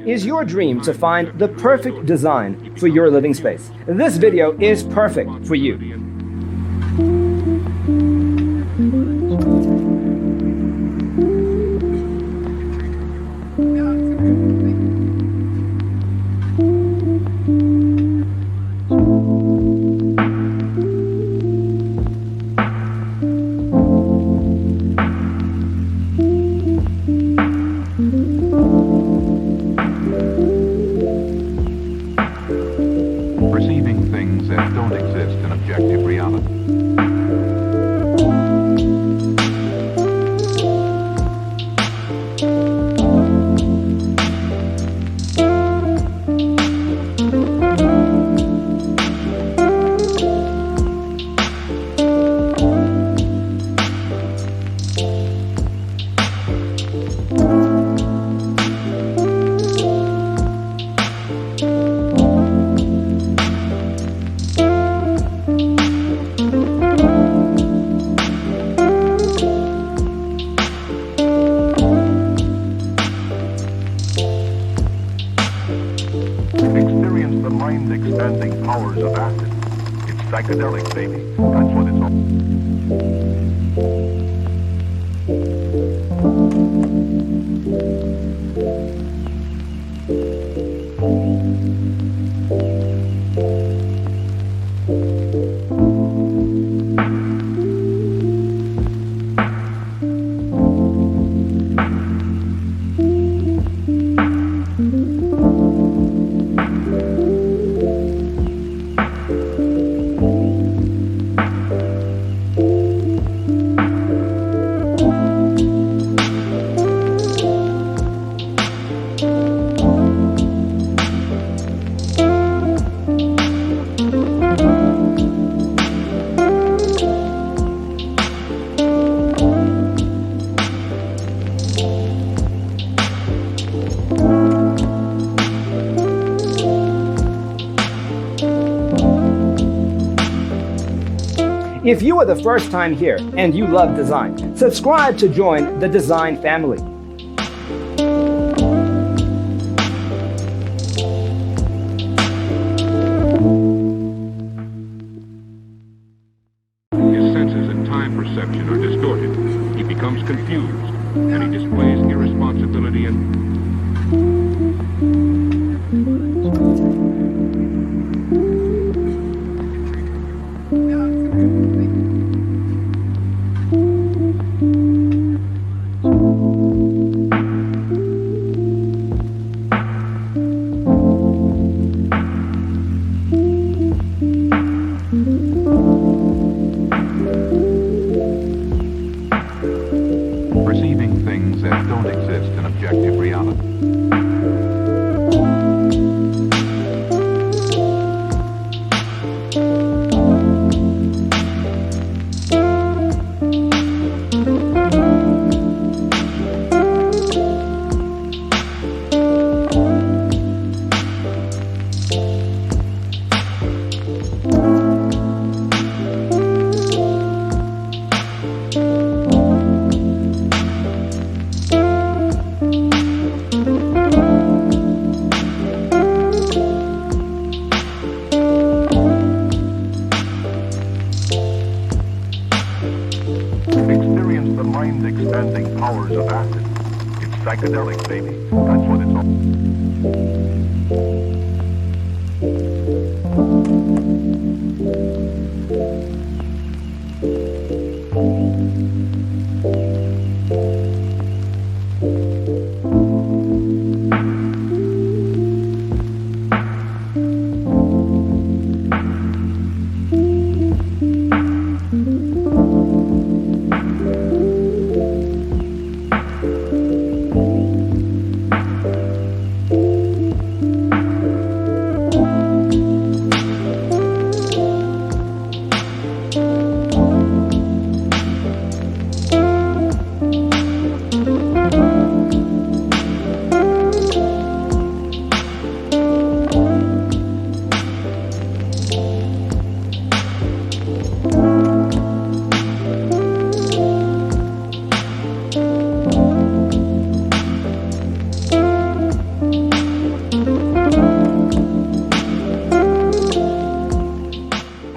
Is your dream to find the perfect design for your living space? This video is perfect for you. Perceiving things that don't exist in objective reality. Experience the mind-expanding powers of acid. It's psychedelic, baby. That's what it's all. If you are the first time here and you love design, subscribe to join the design family. His senses and time perception are distorted. He becomes confused, and he displays irresponsibility and... perceiving things that don't exist in objective reality. Experience the mind-expanding powers of acid. It's psychedelic, baby. That's what it's all.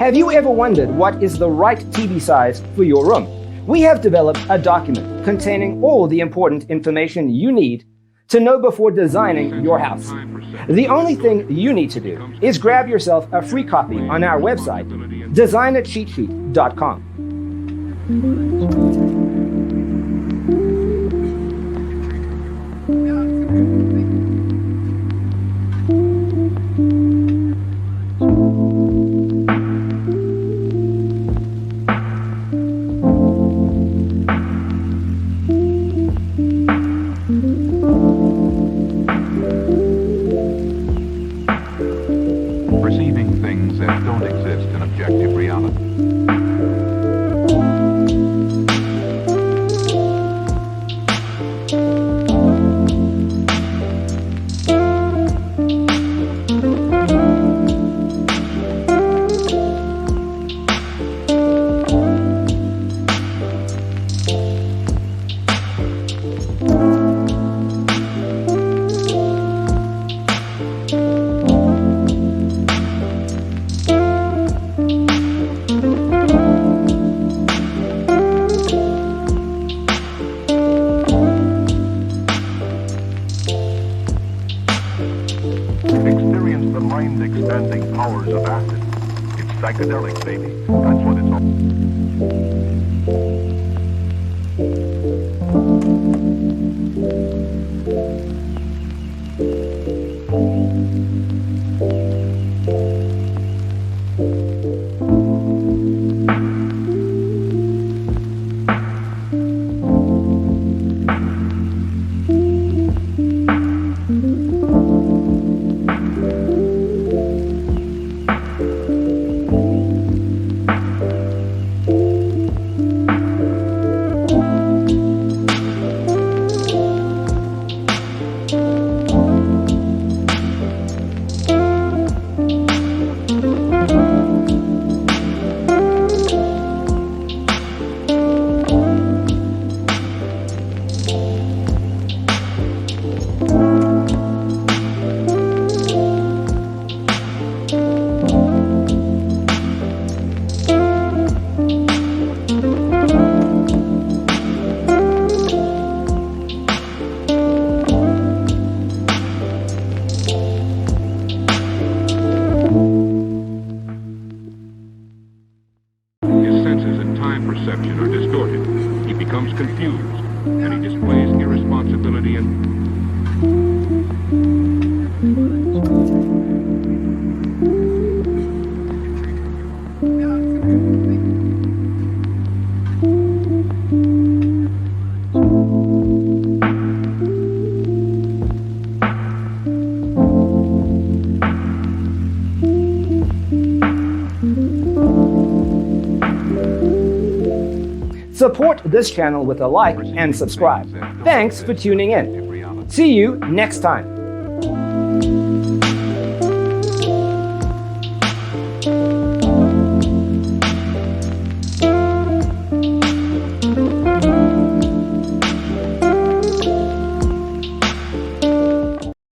Have you ever wondered what is the right TV size for your room? We have developed a document containing all the important information you need to know before designing your house. The only thing you need to do is grab yourself a free copy on our website, designercheatsheet.com. Perceiving things that don't exist in objective reality. Experience the mind-expanding powers of acid. It's psychedelic, baby. That's what it's all. His senses and time perception are distorted. He becomes confused, and he displays irresponsibility and... Support this channel with a like and subscribe. Thanks for tuning in. See you next time.